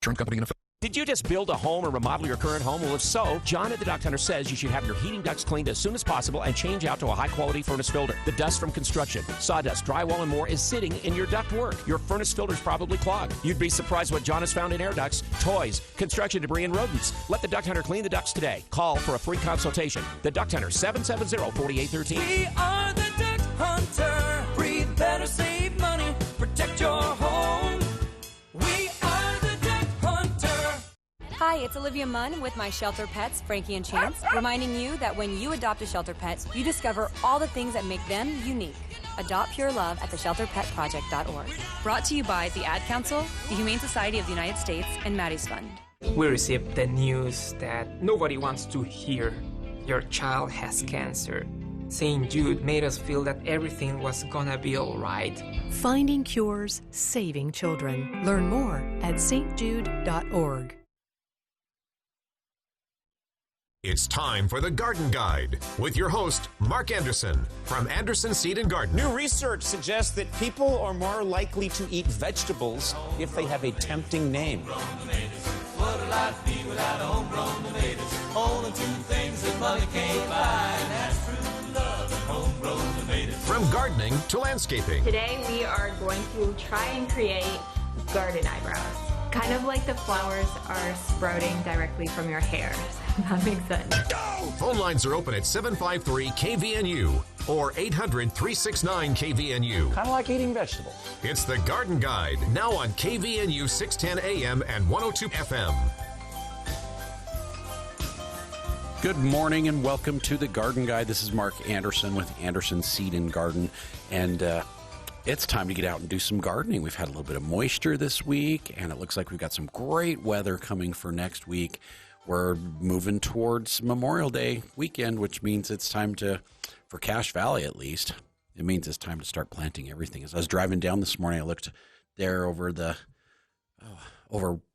Insurance company in effect. Did you just build a home or remodel your current home? Well, if so, John at the Duct Hunter says you should have your heating ducts cleaned as soon as possible and change out to a high-quality furnace filter. The dust from construction, sawdust, drywall, and more is sitting in your ductwork. Your furnace filter's probably clogged. You'd be surprised what John has found in air ducts, toys, construction debris, and rodents. Let the Duct Hunter clean the ducts today. Call for a free consultation. The Duct Hunter, 770-4813. We are the Duct Hunter. Breathe better, save money, protect your home. We are the Duct Hunter. Hi, it's Olivia Munn with my shelter pets, Frankie and Chance, reminding you that when you adopt a shelter pet, you discover all the things that make them unique. Adopt pure love at theshelterpetproject.org. Brought to you by the Ad Council, the Humane Society of the United States, and Maddie's Fund. We received the news that nobody wants to hear. Your child has cancer. St. Jude made us feel that everything was gonna be all right. Finding cures, saving children. Learn more at stjude.org. It's time for the Garden Guide with your host, Mark Anderson from Anderson Seed and Garden. New research suggests that people are more likely to eat vegetables if they have a tempting name. What would life be without homegrown tomatoes? Only two things that money can't buy, and that's true love and homegrown tomatoes. From gardening to landscaping. Today we are going to try and create garden eyebrows. Kind of like the flowers are sprouting directly from your hair. That makes sense. Phone lines are open at 753-KVNU or 800-369-KVNU. Kind of like eating vegetables. It's the Garden Guide, now on KVNU 610 AM and 102 FM. Good morning and welcome to the Garden Guide. This is Mark Anderson with Anderson Seed and Garden, and it's time to get out and do some gardening. We've had a little bit of moisture this week, and it looks like we've got some great weather coming for next week. We're moving towards Memorial Day weekend, which means it's time to, for Cache Valley at least, it means it's time to start planting everything. As I was driving down this morning, I looked there over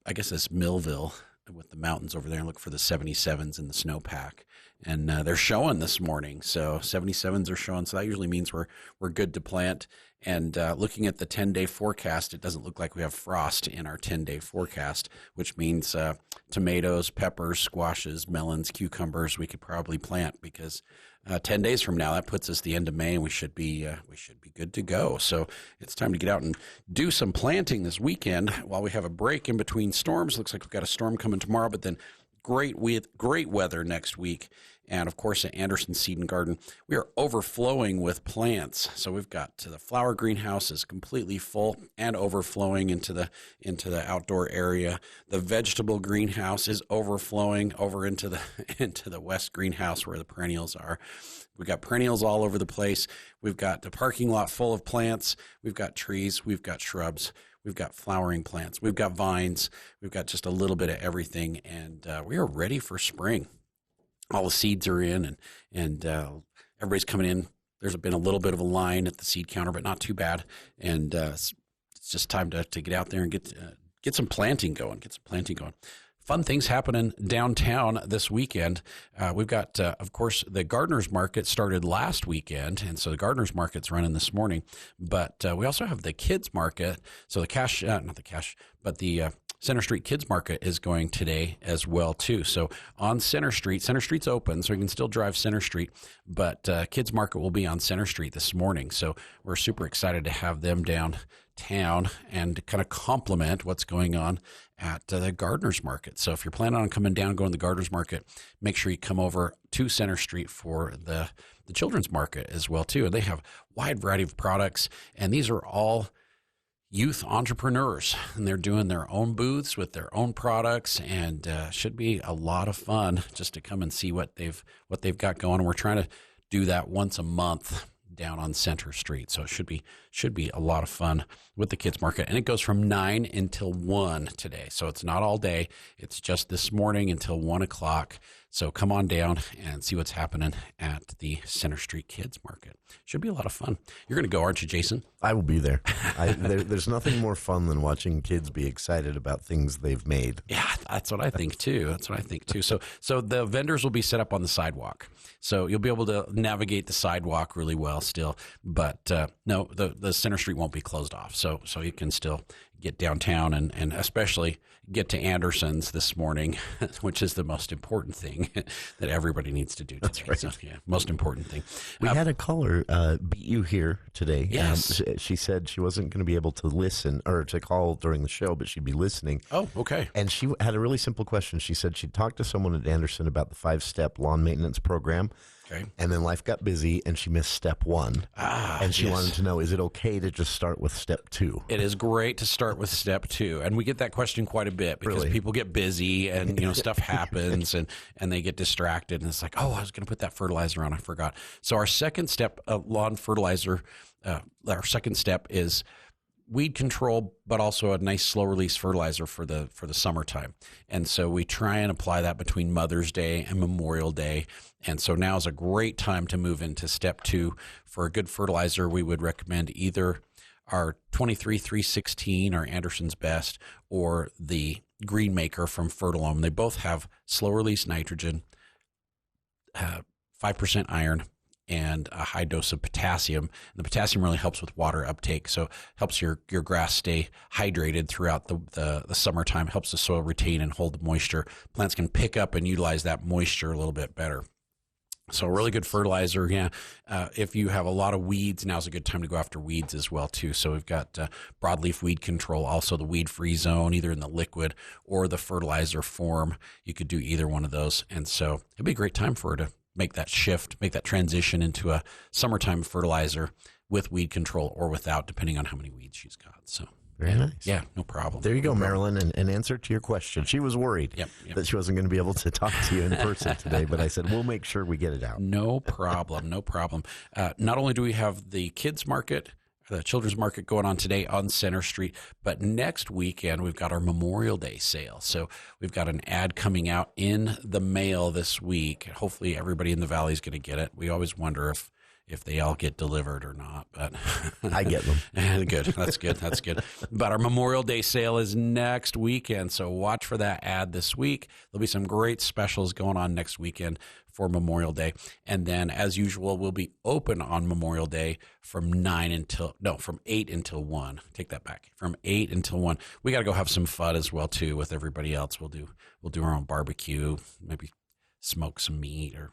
I guess it's Millville with the mountains over there, and looked for the 77s in the snowpack. And they're showing this morning. So 77s are showing. So that usually means we're good to plant. And looking at the 10-day forecast, it doesn't look like we have frost in our 10-day forecast, which means tomatoes, peppers, squashes, melons, cucumbers we could probably plant, because 10 days from now, that puts us the end of May, and we should be good to go. So it's time to get out and do some planting this weekend while we have a break in between storms. Looks like we've got a storm coming tomorrow, but then great weather next week. And, of course, at Anderson Seed and Garden, we are overflowing with plants. So we've got the flower greenhouse is completely full and overflowing into the outdoor area. The vegetable greenhouse is overflowing over into the west greenhouse where the perennials are. We've got perennials all over the place. We've got the parking lot full of plants. We've got trees. We've got shrubs. We've got flowering plants. We've got vines. We've got just a little bit of everything, and we are ready for spring. All the seeds are in, and everybody's coming in. There's been a little bit of a line at the seed counter, but not too bad. And it's just time to get out there and get some planting going. Fun things happening downtown this weekend. We've got, of course, the Gardeners Market started last weekend, and so the Gardeners Market's running this morning. But we also have the Kids Market. So the Center Street Kids Market is going today as well, too. So on Center Street's open, so you can still drive Center Street, but Kids Market will be on Center Street this morning. So we're super excited to have them downtown and kind of complement what's going on at the Gardeners Market. So if you're planning on coming down, going to the Gardeners Market, make sure you come over to Center Street for the Children's Market as well, too. And they have a wide variety of products, and these are all youth entrepreneurs, and they're doing their own booths with their own products, and should be a lot of fun just to come and see what they've got going. And we're trying to do that once a month down on Center Street, so it should be a lot of fun with the Kids Market. And it goes from 9 until 1 today, so it's not all day. It's just this morning until 1 o'clock. So come on down and see what's happening at the Center Street Kids Market. Should be a lot of fun. You're going to go, aren't you, Jason? I will be there. There's nothing more fun than watching kids be excited about things they've made. Yeah, that's what I think too. So the vendors will be set up on the sidewalk. So you'll be able to navigate the sidewalk really well still. But no, the Center Street won't be closed off. So you can still get downtown and especially get to Anderson's this morning, which is the most important thing that everybody needs to do today. That's right. So, yeah, most important thing. We had a caller beat you here today. Yes. She said she wasn't going to be able to listen or to call during the show, but she'd be listening. Oh, okay. And she had a really simple question. She said she'd talked to someone at Anderson about the 5-step lawn maintenance program. Okay. And then life got busy and she missed step 1. And she wanted to know, is it okay to just start with step 2? It is great to start with step 2. And we get that question quite a bit because people get busy and, stuff happens and they get distracted. And it's like, oh, I was going to put that fertilizer on. I forgot. So our second step of lawn fertilizer, our second step is weed control, but also a nice slow release fertilizer for the summertime. And so we try and apply that between Mother's Day and Memorial Day. And so now is a great time to move into step 2. For a good fertilizer, we would recommend either our 23-316, our Anderson's Best, or the Green Maker from Fertilome. They both have slow release nitrogen, 5% iron, and a high dose of potassium. And the potassium really helps with water uptake, so helps your grass stay hydrated throughout the summertime, helps the soil retain and hold the moisture. Plants can pick up and utilize that moisture a little bit better. So a really good fertilizer, yeah. If you have a lot of weeds, now's a good time to go after weeds as well, too. So we've got broadleaf weed control, also the weed-free zone, either in the liquid or the fertilizer form. You could do either one of those. And so it'd be a great time for her to make that shift, make that transition into a summertime fertilizer with weed control or without, depending on how many weeds she's got. So very nice. Yeah, no problem. There you go, Marilyn, and answer to your question. She was worried that she wasn't going to be able to talk to you in person today, but I said, we'll make sure we get it out. No problem, no problem. Not only do we have the kids market, the children's market going on today on Center Street, but next weekend we've got our Memorial Day sale. So we've got an ad coming out in the mail this week. Hopefully everybody in the valley is going to get it. We always wonder if they all get delivered or not, but I get them. Good. That's good. That's good. But our Memorial Day sale is next weekend, so watch for that ad this week. There'll be some great specials going on next weekend for Memorial Day. And then, as usual, we'll be open on Memorial Day from 8 until 1. Take that back. From 8 until 1. We got to go have some fun as well, too, with everybody else. We'll do our own barbecue, maybe smoke some meat or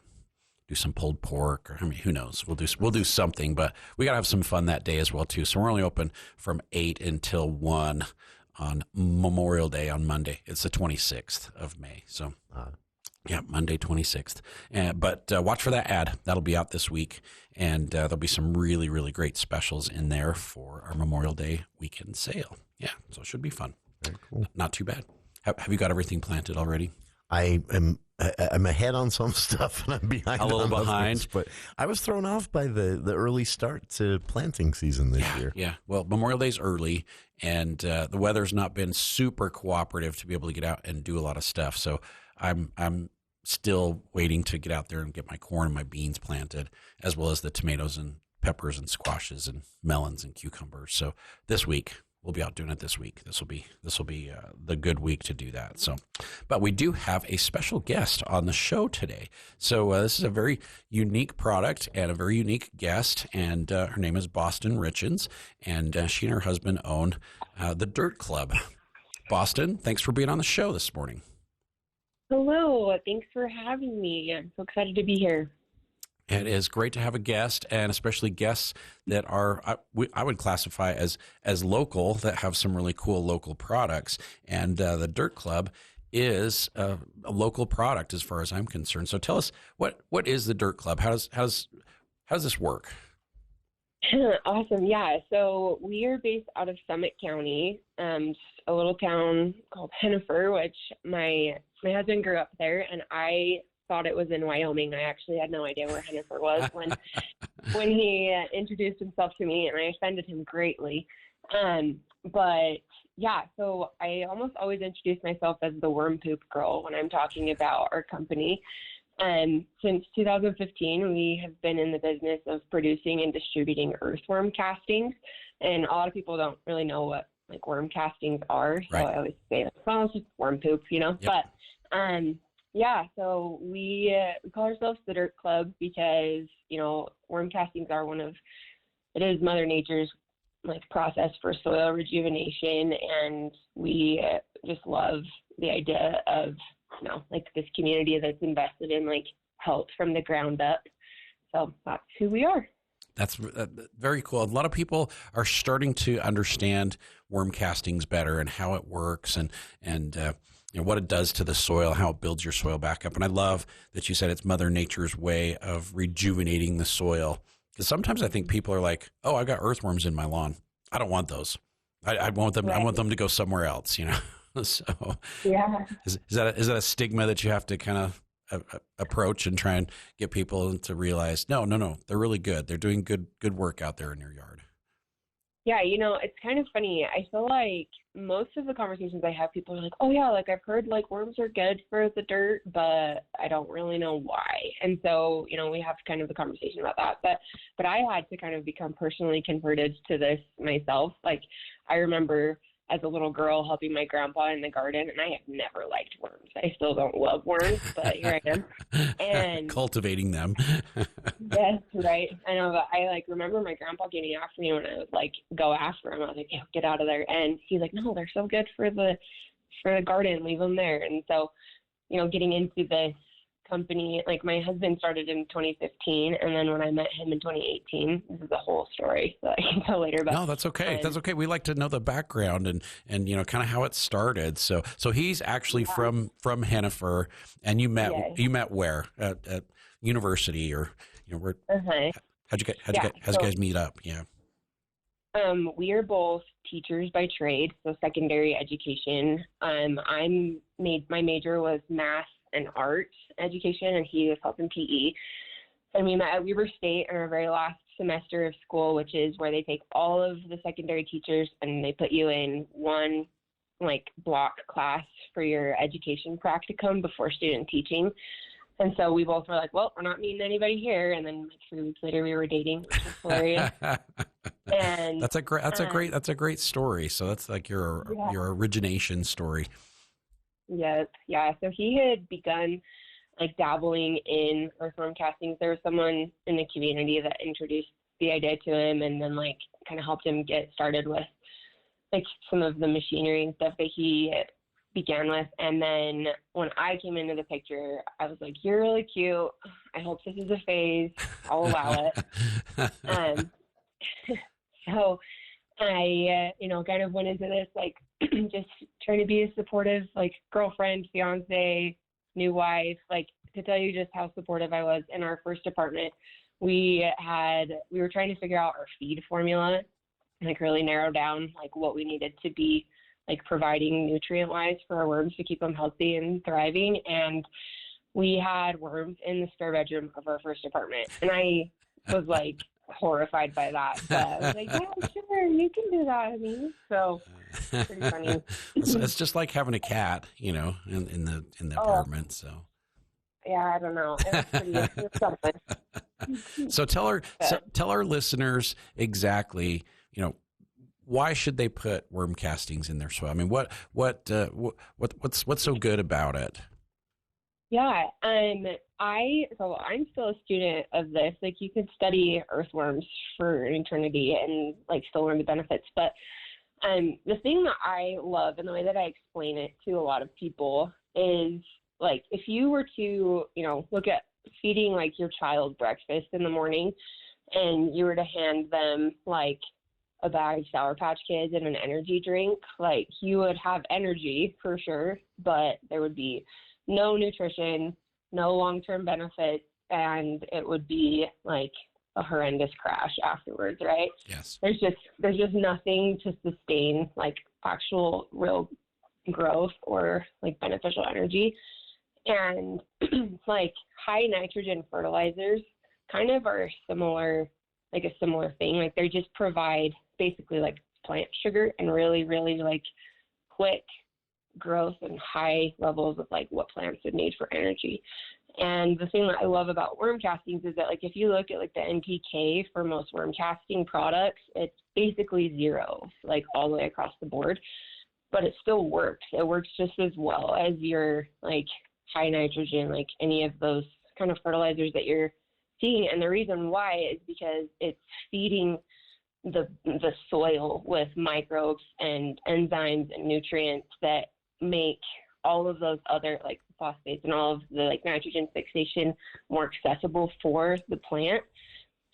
do some pulled pork, or who knows? We'll do something, but we got to have some fun that day as well, too. So we're only open from 8 until 1 on Memorial Day on Monday. It's the 26th of May. So, yeah, Monday, 26th. But watch for that ad. That'll be out this week. And there'll be some really, really great specials in there for our Memorial Day weekend sale. Yeah, so it should be fun. Very cool. Not too bad. Have you got everything planted already? I'm ahead on some stuff and I'm behind. A little behind. Others, but I was thrown off by the early start to planting season this year. Yeah. Well, Memorial Day's early, and the weather's not been super cooperative to be able to get out and do a lot of stuff. So I'm still waiting to get out there and get my corn and my beans planted, as well as the tomatoes and peppers and squashes and melons and cucumbers. So this week, we'll be out doing it this week. This will be the good week to do that. So, but we do have a special guest on the show today. So this is a very unique product and a very unique guest, and her name is Boston Richins, and she and her husband own the Dirt Club. Boston, thanks for being on the show this morning. Hello, thanks for having me. I'm so excited to be here. It is great to have a guest, and especially guests that are, I would classify as local, that have some really cool local products. And the Dirt Club is a local product as far as I'm concerned. So tell us, what is the Dirt Club? How does this work? Awesome. Yeah. So we are based out of Summit County, a little town called Hennifer, which my husband grew up there, and I thought it was in Wyoming. I actually had no idea where Hennifer was when he introduced himself to me, and I offended him greatly. But yeah, so I almost always introduce myself as the worm poop girl when I'm talking about our company. Since 2015, we have been in the business of producing and distributing earthworm castings, and a lot of people don't really know what like worm castings are. So I always say, well, it's just worm poop, Yep. But yeah, so we call ourselves the Dirt Club because, worm castings are it is Mother Nature's like process for soil rejuvenation, and we just love the idea of, you know, like this community that's invested in like health from the ground up. So that's who we are. That's very cool. A lot of people are starting to understand worm castings better and how it works, and you know, what it does to the soil, how it builds your soil back up. And I love that you said it's Mother Nature's way of rejuvenating the soil. Because sometimes I think people are like, "Oh, I've got earthworms in my lawn. I don't want those. I want them. Right. I want them to go somewhere else." You know. So yeah, is that a stigma that you have to kind of approach and try and get people to realize, no, they're really good. They're doing good work out there in your yard. Yeah, you know, it's kind of funny. I feel like most of the conversations I have, people are like, oh yeah, like I've heard like worms are good for the dirt, but I don't really know why. And so, you know, we have kind of the conversation about that. But I had to kind of become personally converted to this myself. Like I remember as a little girl helping my grandpa in the garden, and I have never liked worms. I still don't love worms, but here I am. And cultivating them. Yes, right. I know, but I like remember my grandpa getting after me when I would like go after him. I was like, "Yeah, get out of there!" And he's like, "No, they're so good for the garden. Leave them there." And so, you know, getting into this company, like my husband started in 2015, and then when I met him in 2018, this is a whole story that I can tell later. But no, that's okay. That's okay. We like to know the background and you know, kind of how it started. So he's actually from Hennifer, and you met where at university, or you know, where? How'd you guys meet up? Yeah. We are both teachers by trade, so secondary education. My major was math and art education, and he was health and PE. And we met at Weber State in our very last semester of school, which is where they take all of the secondary teachers and they put you in one like block class for your education practicum before student teaching. And so we both were like, well, we're not meeting anybody here. And then like 3 weeks later we were dating, which was hilarious. And that's a great story. So that's like your origination story. Yes. Yeah. So he had begun like dabbling in earthworm castings. There was someone in the community that introduced the idea to him, and then like kind of helped him get started with like some of the machinery and stuff that he began with. And then when I came into the picture, I was like, "You're really cute. I hope this is a phase. I'll allow it." So I, you know, kind of went into this like just trying to be a supportive like girlfriend, fiance, new wife. Like, to tell you just how supportive I was in our first apartment, we were trying to figure out our feed formula, like really narrow down like what we needed to be like providing nutrient wise for our worms to keep them healthy and thriving. And we had worms in the spare bedroom of our first apartment, and I was like horrified by that. But I was like, "Yeah, sure, you can do that, I mean." So pretty funny. It's just like having a cat, you know, in the apartment. So yeah, I don't know. It was something. So tell our listeners exactly, you know, why should they put worm castings in their soil? I mean, what's so good about it? Yeah, I'm still a student of this. Like, you could study earthworms for an eternity and like still learn the benefits. But the thing that I love and the way that I explain it to a lot of people is like, if you were to, you know, look at feeding like your child breakfast in the morning, and you were to hand them like a bag of Sour Patch Kids and an energy drink, like you would have energy for sure, but there would be no nutrition, no long-term benefits, and it would be like a horrendous crash afterwards, right? Yes. There's just nothing to sustain like actual real growth or like beneficial energy. And like high nitrogen fertilizers kind of are similar thing. Like they just provide basically like plant sugar and really, really like quick growth and high levels of like what plants would need for energy. And the thing that I love about worm castings is that like if you look at like the NPK for most worm casting products, it's basically zero, like all the way across the board. But it still works. It works just as well as your like high nitrogen, like any of those kind of fertilizers that you're seeing. And the reason why is because it's feeding the soil with microbes and enzymes and nutrients that make all of those other like phosphates and all of the like nitrogen fixation more accessible for the plant.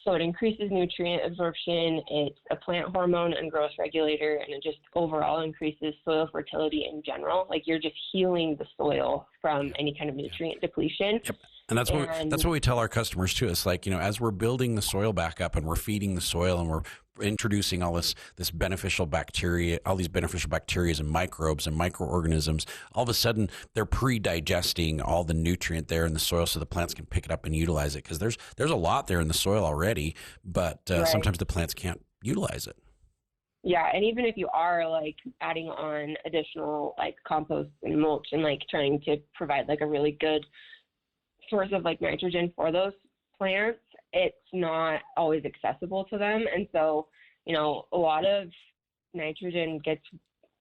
So it increases nutrient absorption, it's a plant hormone and growth regulator, and it just overall increases soil fertility in general. Like you're just healing the soil from any kind of nutrient depletion. Yep. And that's what we tell our customers too. It's like, as we're building the soil back up and we're feeding the soil and we're introducing all this beneficial bacteria, all these beneficial bacteria and microbes and microorganisms, all of a sudden they're pre-digesting all the nutrient there in the soil so the plants can pick it up and utilize it. Because there's a lot there in the soil already, but sometimes the plants can't utilize it. Yeah, and even if you are like adding on additional like compost and mulch and like trying to provide like a really good source of like nitrogen for those plants, it's not always accessible to them. And so, a lot of nitrogen gets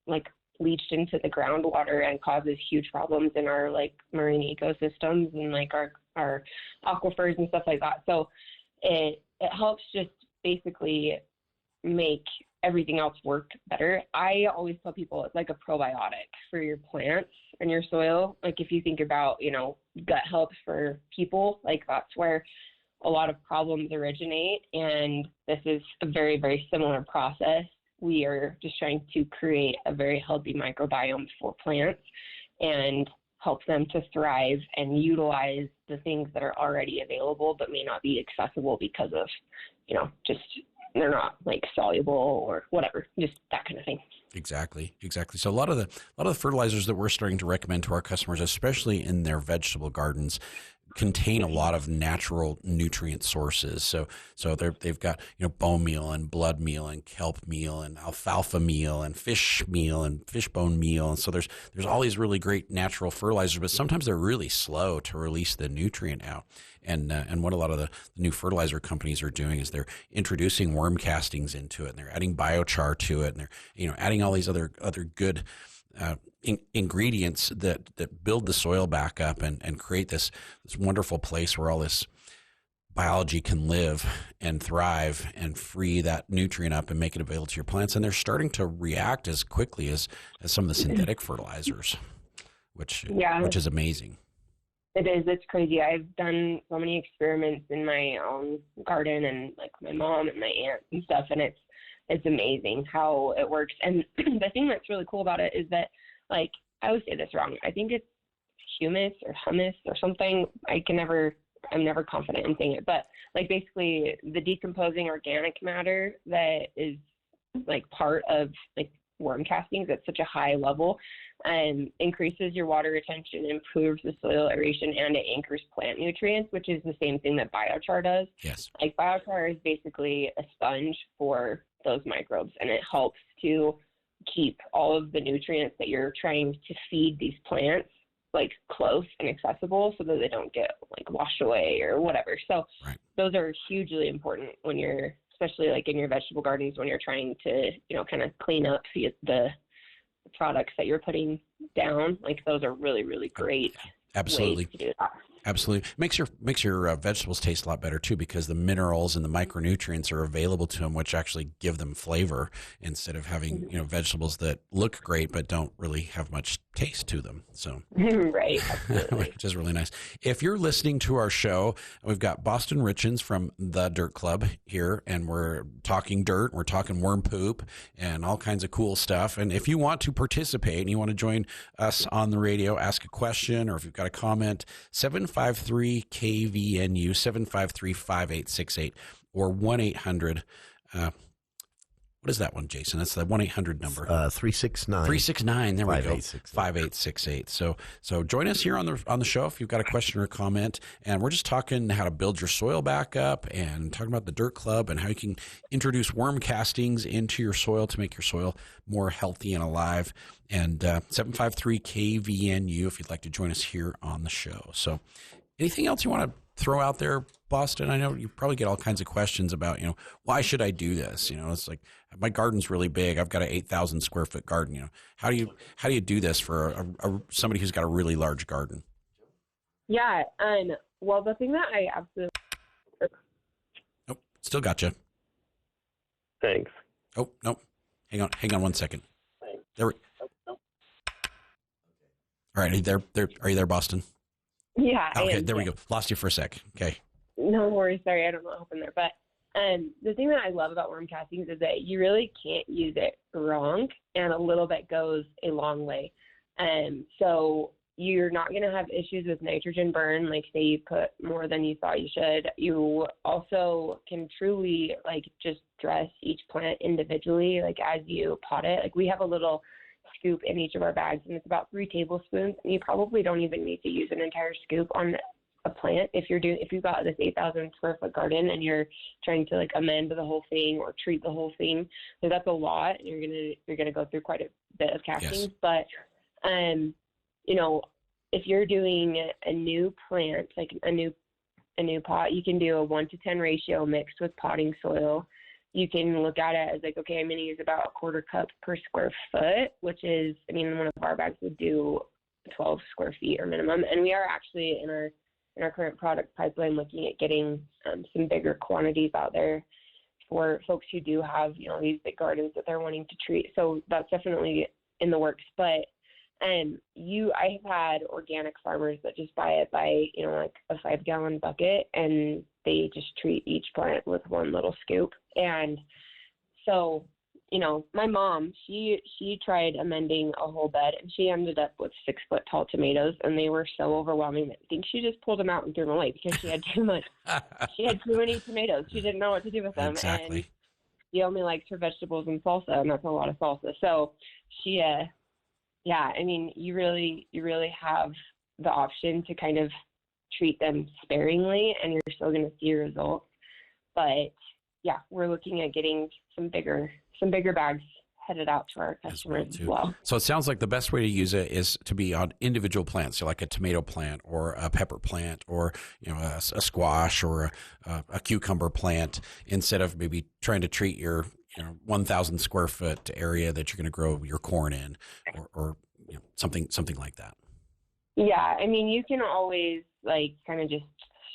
like leached into the groundwater and causes huge problems in our like marine ecosystems and like our aquifers and stuff like that. So it helps just basically make everything else work better. I always tell people it's like a probiotic for your plants and your soil. Like if you think about, gut health for people, like that's where a lot of problems originate. And this is a very, very similar process. We are just trying to create a very healthy microbiome for plants and help them to thrive and utilize the things that are already available but may not be accessible because of, just they're not like soluble or whatever, just that kind of thing. Exactly. So a lot of the fertilizers that we're starting to recommend to our customers, especially in their vegetable gardens, contain a lot of natural nutrient sources. So they've got bone meal and blood meal and kelp meal and alfalfa meal and fish meal and fish bone meal. And so there's all these really great natural fertilizers, but sometimes they're really slow to release the nutrient out. And what a lot of the new fertilizer companies are doing is they're introducing worm castings into it, and they're adding biochar to it, and they're adding all these other good ingredients that build the soil back up and create this wonderful place where all this biology can live and thrive and free that nutrient up and make it available to your plants. And they're starting to react as quickly as some of the synthetic fertilizers, which is amazing. It is. It's crazy. I've done so many experiments in my own garden and like my mom and my aunt and stuff, and it's amazing how it works. And the thing that's really cool about it is that, like, I always say this wrong. I think it's humus or hummus or something. I'm never confident in saying it, but like basically the decomposing organic matter that is like part of like worm castings at such a high level and increases your water retention, improves the soil aeration, and it anchors plant nutrients, which is the same thing that biochar does. Yes. Like biochar is basically a sponge for those microbes, and it helps to keep all of the nutrients that you're trying to feed these plants like close and accessible so that they don't get like washed away or whatever. So those are hugely important when you're, especially like in your vegetable gardens, when you're trying to, kind of clean up the products that you're putting down. Like those are really, really great. Absolutely. Ways to do that. Absolutely. Makes your vegetables taste a lot better too, because the minerals and the micronutrients are available to them, which actually give them flavor instead of having, vegetables that look great but don't really have much taste to them. So right. Absolutely. Which is really nice. If you're listening to our show, we've got Boston Richins from the Dirt Club here, and we're talking dirt, we're talking worm poop and all kinds of cool stuff. And if you want to participate and you want to join us on the radio, ask a question, or if you've got a comment, 753-KVNU, 753-5868, or 1-800, what is that one, Jason? That's the 1-800 number. 369. There we go. 5868. So join us here on the show if you've got a question or a comment. And we're just talking how to build your soil back up and talking about the Dirt Club and how you can introduce worm castings into your soil to make your soil more healthy and alive. And 753-KVNU if you'd like to join us here on the show. So anything else you want to throw out there, Boston? I know you probably get all kinds of questions about, why should I do this? It's like my garden's really big. I've got an 8,000 square foot garden. How do you do this for somebody who's got a really large garden? Yeah. Well, the thing that I absolutely. Oh, still got you. Thanks. Oh, no. Hang on 1 second. There we All right, are you there, Boston? Yeah. Okay, there we go. Lost you for a sec. Okay. No worries. Sorry, I don't know what happened there. But the thing that I love about worm castings is that you really can't use it wrong, and a little bit goes a long way. So you're not going to have issues with nitrogen burn, like say you put more than you thought you should. You also can truly just dress each plant individually, as you pot it. We have a little scoop in each of our bags, and it's about 3 tablespoons. And you probably don't even need to use an entire scoop on a plant if you've got this 8,000 square foot garden and you're trying to amend the whole thing or treat the whole thing. So that's a lot, and you're gonna go through quite a bit of castings. Yes. But if you're doing a new plant, a new pot, you can do a 1-to-10 ratio mixed with potting soil. You can look at it as okay, I'm going to use about a 1/4 cup per square foot, which is, one of our bags would do 12 square feet or minimum. And we are actually in our current product pipeline looking at getting some bigger quantities out there for folks who do have, these big gardens that they're wanting to treat. So that's definitely in the works. But I have had organic farmers that just buy it by, a 5-gallon bucket, and they just treat each plant with one little scoop. And so, my mom, she tried amending a whole bed, and she ended up with 6-foot tall tomatoes, and they were so overwhelming that I think she just pulled them out and threw them away because she had too much. She had too many tomatoes. She didn't know what to do with them. Exactly. And she only likes her vegetables and salsa, and that's a lot of salsa. So she, you really have the option to kind of treat them sparingly, and you're still going to see results. But yeah, we're looking at getting some bigger bags headed out to our customers as well. So it sounds like the best way to use it is to be on individual plants, so like a tomato plant or a pepper plant or a squash or a cucumber plant, instead of maybe trying to treat your 1,000 square foot area that you're going to grow your corn in, or something like that. Yeah, you can always kind of just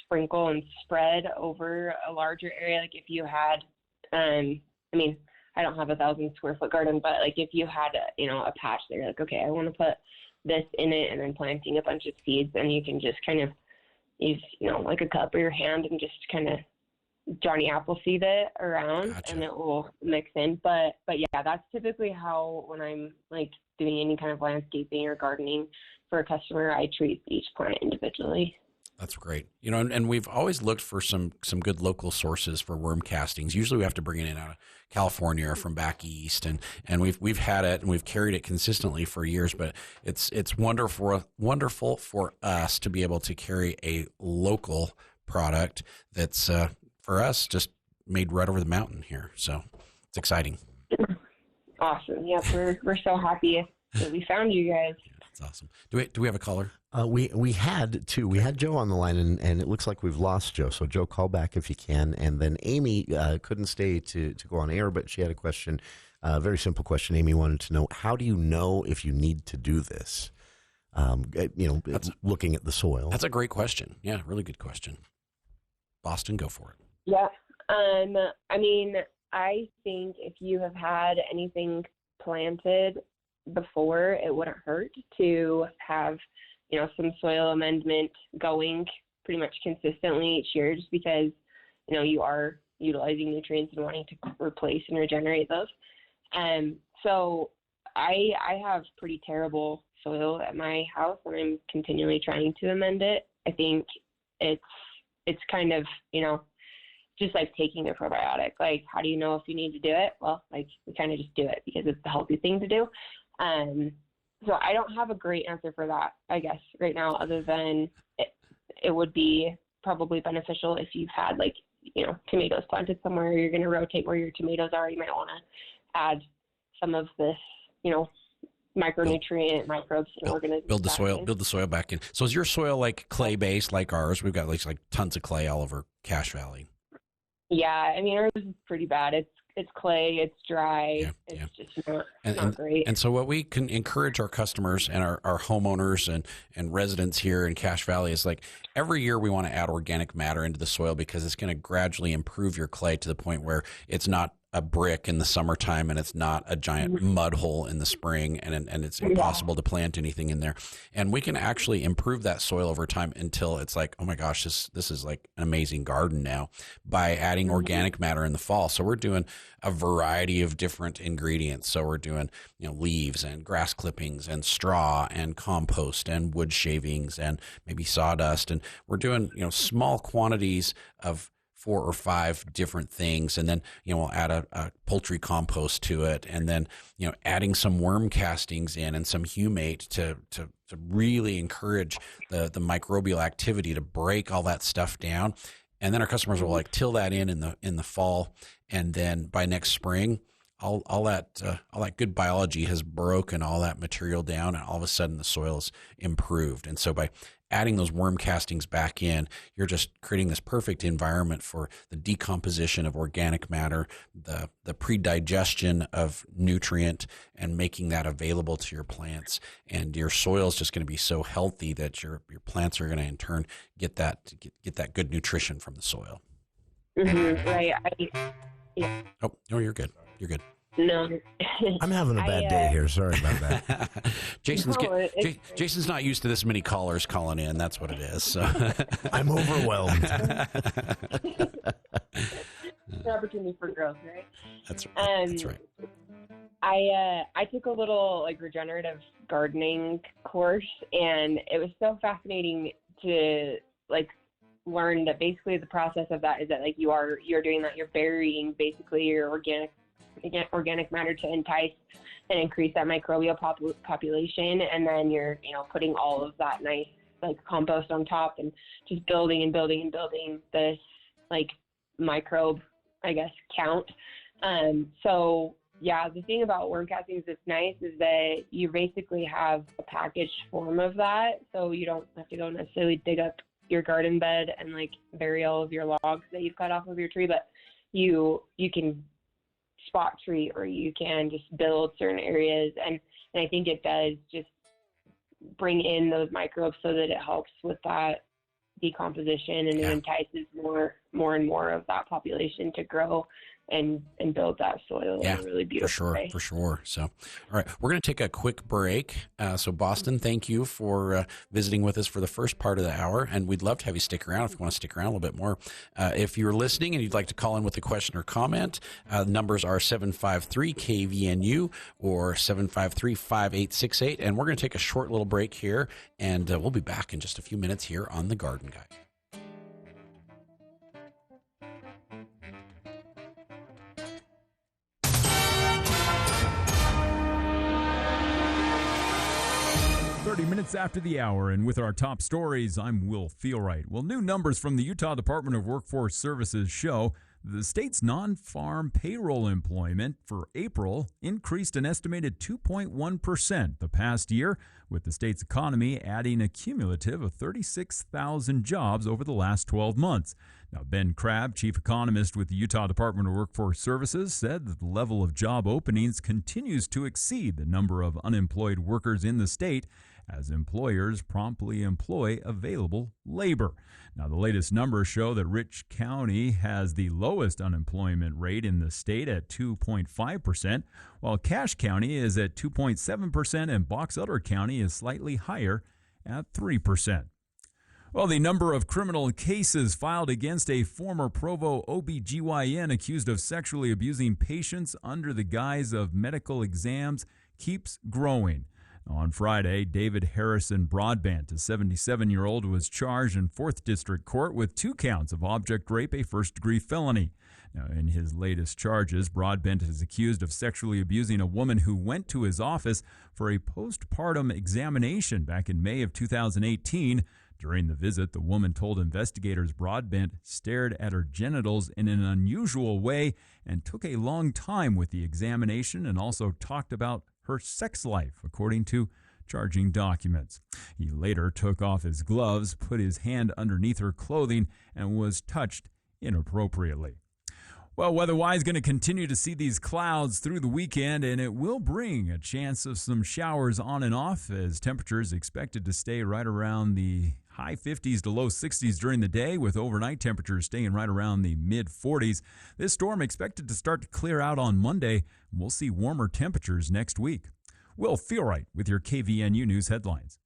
sprinkle and spread over a larger area. If you had, I don't have 1,000 square foot garden, but if you had a patch there, you're okay, I want to put this in it, and then planting a bunch of seeds, and you can just kind of use a cup or your hand and just kind of Johnny Appleseed it around. Gotcha. And it will mix in. But yeah, that's typically how, when I'm doing any kind of landscaping or gardening for a customer, I treat each plant individually. That's great. And we've always looked for some good local sources for worm castings. Usually we have to bring it in out of California or from back east, and we've had it and we've carried it consistently for years, but it's wonderful for us to be able to carry a local product that's for us just made right over the mountain here. So it's exciting. Awesome. Yep, we're so happy that we found you guys. That's awesome. Do we have a caller? We had two. We had Joe on the line, and it looks like we've lost Joe. So Joe, call back if you can. And then Amy couldn't stay to go on air, but she had a question, a very simple question. Amy wanted to know, how do you know if you need to do this? Looking at the soil. That's a great question. Yeah, really good question. Boston, go for it. Yeah. I think if you have had anything planted before, it wouldn't hurt to have, some soil amendment going pretty much consistently each year, just because, you are utilizing nutrients and wanting to replace and regenerate those. So I have pretty terrible soil at my house, and I'm continually trying to amend it. I think it's kind of, just like taking a probiotic. How do you know if you need to do it? Well, we kind of just do it because it's the healthy thing to do. So I don't have a great answer for that, I guess, right now, other than it would be probably beneficial if you've had tomatoes planted somewhere. You're going to rotate where your tomatoes are. You might want to add some of this, micronutrient microbes, and we're going to build the soil back in. So is your soil clay based like ours? We've got like tons of clay all over Cache Valley. Yeah, ours is pretty bad. It's clay, it's dry, it's just not great. And so what we can encourage our customers and our homeowners and residents here in Cache Valley is every year we want to add organic matter into the soil, because it's going to gradually improve your clay to the point where it's not a brick in the summertime and it's not a giant mud hole in the spring and it's impossible to plant anything in there. And we can actually improve that soil over time until it's like, oh my gosh, this is like an amazing garden now by adding organic matter in the fall. So we're doing a variety of different ingredients. So we're doing, leaves and grass clippings and straw and compost and wood shavings and maybe sawdust. And we're doing, small quantities of 4 or 5 different things. And then, we'll add a poultry compost to it. And then, adding some worm castings in and some humate to really encourage the microbial activity to break all that stuff down. And then our customers will like till that in the fall. And then by next spring, all that good biology has broken all that material down, and all of a sudden the soil's improved. And so by adding those worm castings back in, you're just creating this perfect environment for the decomposition of organic matter, the pre-digestion of nutrient, and making that available to your plants. And your soil is just going to be so healthy that your plants are going to in turn get that good nutrition from the soil. Right. Yeah. Oh, no, you're good. You're good. No. I'm having a bad day here. Sorry about that. Jason's not used to this many callers calling in. That's what it is. So. I'm overwhelmed. It's an opportunity for growth, right? That's right. I took a little regenerative gardening course, and it was so fascinating to learn that basically the process of that is that you're doing that, you're burying basically your organic matter to entice and increase that microbial population, and then you're putting all of that nice compost on top and just building and building and building this microbe count. So yeah, the thing about worm castings that's nice is that you basically have a packaged form of that, so you don't have to go necessarily dig up your garden bed and bury all of your logs that you've cut off of your tree, but you can spot treat, or you can just build certain areas, and I think it does just bring in those microbes so that it helps with that decomposition, and it entices more and more of that population to grow and build that soil in a really beautiful way. For sure. So, all right, we're going to take a quick break. So, Boston, thank you for visiting with us for the first part of the hour, and we'd love to have you stick around if you want to stick around a little bit more. If you're listening and you'd like to call in with a question or comment, numbers are 753-KVNU or 753-5868, and we're going to take a short little break here, and we'll be back in just a few minutes here on The Garden Guide. Minutes after the hour, and with our top stories, I'm Will Feelright. Well, new numbers from the Utah Department of Workforce Services show the state's non-farm payroll employment for April increased an estimated 2.1% the past year, with the state's economy adding a cumulative of 36,000 jobs over the last 12 months. Now, Ben Crabb, chief economist with the Utah Department of Workforce Services, said that the level of job openings continues to exceed the number of unemployed workers in the state as employers promptly employ available labor. Now, the latest numbers show that Rich County has the lowest unemployment rate in the state at 2.5%, while Cache County is at 2.7%, and Box Elder County is slightly higher at 3%. Well, the number of criminal cases filed against a former Provo OBGYN accused of sexually abusing patients under the guise of medical exams keeps growing. On Friday, David Harrison Broadbent, a 77-year-old, was charged in 4th District Court with 2 counts of object rape, a first-degree felony. Now, in his latest charges, Broadbent is accused of sexually abusing a woman who went to his office for a postpartum examination back in May of 2018. During the visit, the woman told investigators Broadbent stared at her genitals in an unusual way and took a long time with the examination, and also talked about her sex life, according to charging documents. He later took off his gloves, put his hand underneath her clothing, and was touched inappropriately. Well, weather-wise, going to continue to see these clouds through the weekend, and it will bring a chance of some showers on and off as temperatures expected to stay right around the high 50s to low 60s during the day, with overnight temperatures staying right around the mid-40s. This storm expected to start to clear out on Monday. We'll see warmer temperatures next week. Will Feelright with your KVNU News headlines.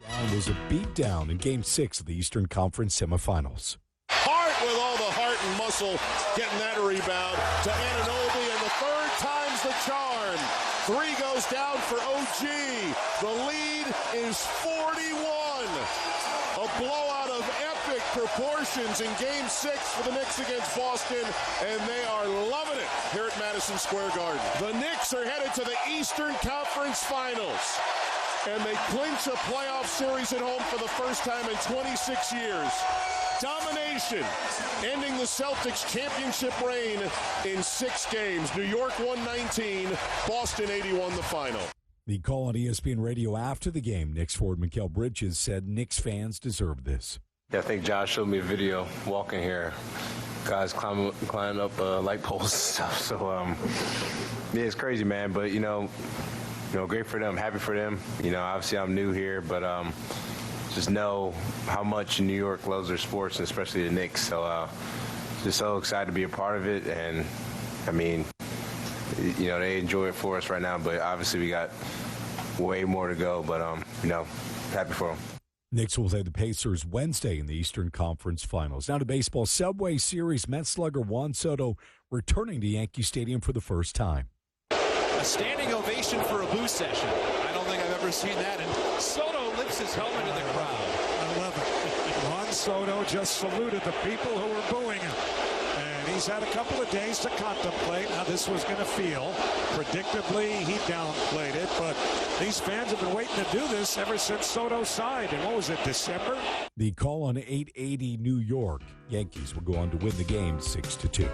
Down was a beatdown in Game 6 of the Eastern Conference semifinals. Hart with all the heart and muscle getting that rebound to Anunoby, and the third time's the charm. 3 goes down for OG. The lead is 41. A blowout of epic proportions in Game 6 for the Knicks against Boston, and they are loving it here at Madison Square Garden. The Knicks are headed to the Eastern Conference Finals, and they clinch a playoff series at home for the first time in 26 years. Domination, ending the Celtics' championship reign in 6 games. New York 119, Boston 81 the final. The call on ESPN Radio after the game, Knicks forward Mikal Bridges said Knicks fans deserve this. Yeah, I think Josh showed me a video walking here. Guys climbing up light poles and stuff. So, yeah, it's crazy, man. But, great for them, happy for them. Obviously I'm new here, but just know how much New York loves their sports, and especially the Knicks. So just so excited to be a part of it. And, they enjoy it for us right now, but obviously we got way more to go. But, happy for them. Knicks will play the Pacers Wednesday in the Eastern Conference Finals. Now to baseball. Subway Series Mets slugger Juan Soto returning to Yankee Stadium for the first time. A standing ovation for a boo session. I don't think I've ever seen that. And Soto lifts his helmet in the crowd. I love it. Juan Soto just saluted the people who were booing him. And he's had a couple of days to contemplate how this was going to feel. Predictably, he downplayed it. But these fans have been waiting to do this ever since Soto signed. And what was it, December? The call on 880 New York. Yankees will go on to win the game 6-2.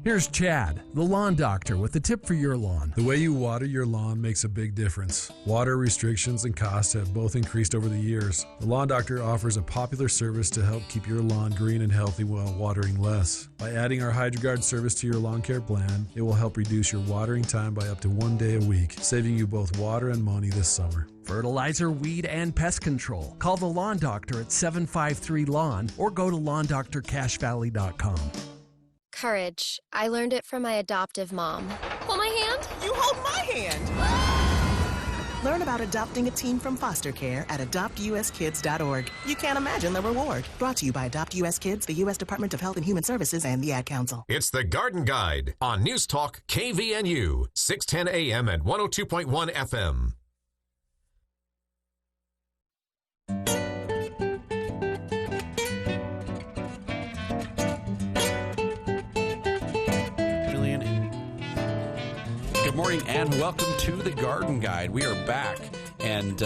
Here's Chad, the lawn doctor, with a tip for your lawn. The way you water your lawn makes a big difference. Water restrictions and costs have both increased over the years. The lawn doctor offers a popular service to help keep your lawn green and healthy while watering less. By adding our HydroGuard service to your lawn care plan, it will help reduce your watering time by up to 1 day a week, saving you both water and money this summer. Fertilizer, weed, and pest control. Call the Lawn Doctor at 753-LAWN or go to LawnDoctorCashValley.com. Courage. I learned it from my adoptive mom. Hold my hand? You hold my hand. Learn about adopting a teen from foster care at adoptuskids.org. You can't imagine the reward. Brought to you by Adopt US Kids, the U.S. Department of Health and Human Services, and the Ad Council. It's the Garden Guide on News Talk KVNU, 610 AM and 102.1 FM. Good morning and welcome to the Garden Guide. We are back, and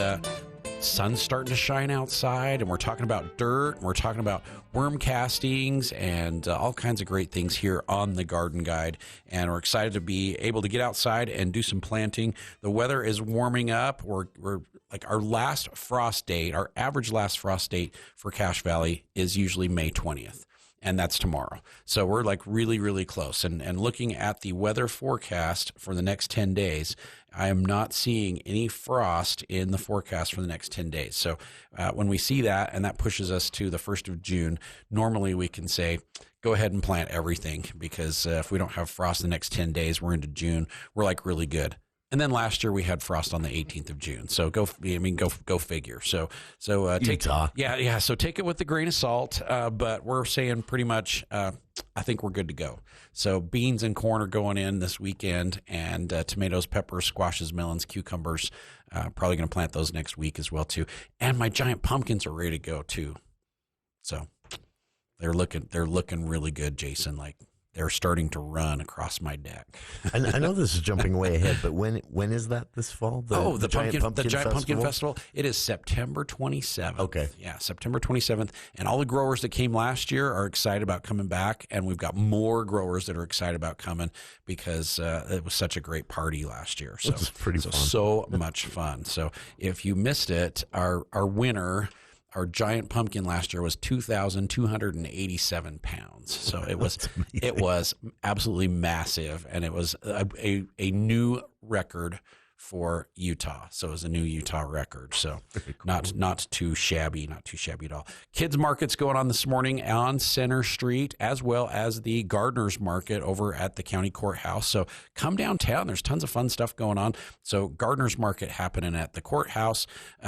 sun's starting to shine outside, and we're talking about dirt, and we're talking about worm castings, and all kinds of great things here on the Garden Guide. And we're excited to be able to get outside and do some planting. The weather is warming up. We're like our last frost date, our average last frost date for Cache Valley is usually May 20th. And that's tomorrow. So we're like really, really close. And looking at the weather forecast for the next 10 days, I am not seeing any frost in the forecast for the next 10 days. So when we see that, and that pushes us to the 1st of June, normally we can say, go ahead and plant everything, because if we don't have frost the next 10 days, we're into June, we're like really good. And then last year we had frost on the 18th of June. So go figure. So take Utah. Yeah. So take it with a grain of salt. But we're saying pretty much, I think we're good to go. So beans and corn are going in this weekend, and tomatoes, peppers, squashes, melons, cucumbers. Probably going to plant those next week as well too. And my giant pumpkins are ready to go too. So they're looking really good, Jason. Like they're starting to run across my deck. I know this is jumping way ahead, but when is that this fall? The Giant Pumpkin Festival. It is September 27th. Okay. Yeah, September 27th. And all the growers that came last year are excited about coming back. And we've got more growers that are excited about coming because it was such a great party last year. So it's pretty fun. So much fun. So if you missed it, our winner, our giant pumpkin last year was 2,287 pounds. So it was absolutely massive, and it was a new record for Utah. So it was a new Utah record. So not too shabby at all. Kids market's going on this morning on Center Street, as well as the Gardeners Market over at the county courthouse. So come downtown. There's tons of fun stuff going on. So Gardeners Market happening at the courthouse,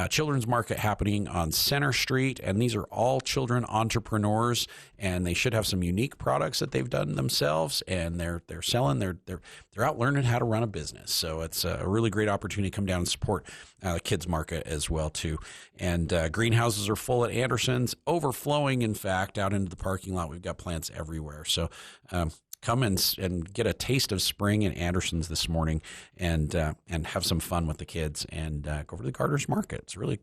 Children's Market happening on Center Street. And these are all children entrepreneurs, and they should have some unique products that they've done themselves, and they're selling. They're out learning how to run a business. So it's a really great opportunity to come down and support the kids market as well too. And greenhouses are full at Anderson's, overflowing in fact out into the parking lot. We've got plants everywhere. So come and get a taste of spring in Anderson's this morning, and have some fun with the kids, and go over to the Gardeners Market. It's a really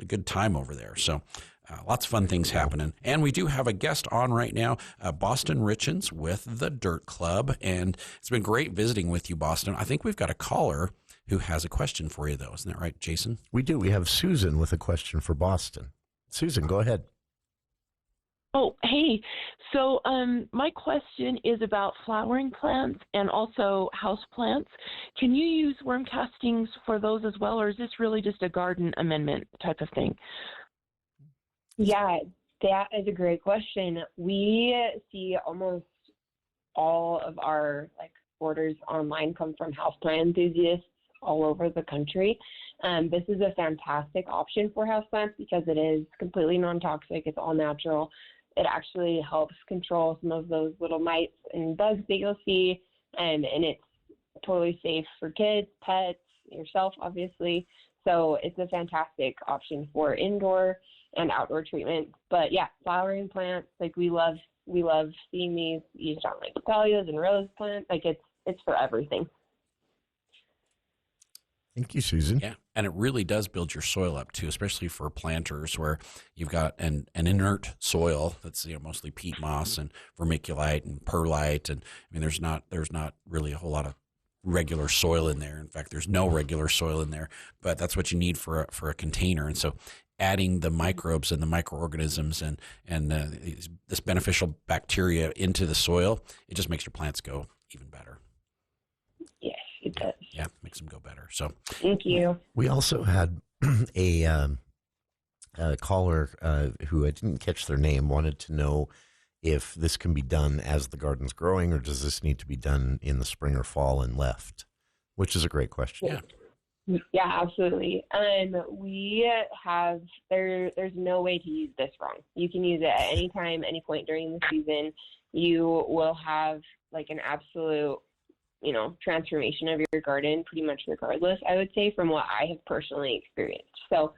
good time over there. So lots of fun things happening. And we do have a guest on right now, Boston Richins with the Dirt Club. And it's been great visiting with you, Boston. I think we've got a caller who has a question for you, though. Isn't that right, Jason? We do. We have Susan with a question for Boston. Susan, go ahead. Oh, hey. So my question is about flowering plants and also house plants. Can you use worm castings for those as well, or is this really just a garden amendment type of thing? Yeah, that is a great question. We see almost all of our orders online come from houseplant enthusiasts all over the country. This is a fantastic option for houseplants because it is completely non-toxic. It's all natural. It actually helps control some of those little mites and bugs that you'll see, and it's totally safe for kids, pets, yourself, obviously. So it's a fantastic option for indoor and outdoor treatment. But yeah, flowering plants, we love seeing these used on dahlias and rose plants. It's for everything. Thank you, Susan. Yeah, and it really does build your soil up too, especially for planters where you've got an inert soil that's mostly peat moss and vermiculite and perlite, and I mean there's not really a whole lot of regular soil in there. In fact, there's no regular soil in there, but that's what you need for a container. And so adding the microbes and the microorganisms and this beneficial bacteria into the soil, it just makes your plants go even better. Yes, it does. Yeah, makes them go better. So thank you. We also had a caller who I didn't catch their name, wanted to know if this can be done as the garden's growing, or does this need to be done in the spring or fall and left? Which is a great question. Yeah, absolutely. We have there's no way to use this wrong. You can use it at any time, any point during the season. You will have an absolute transformation of your garden pretty much regardless, I would say, from what I have personally experienced. So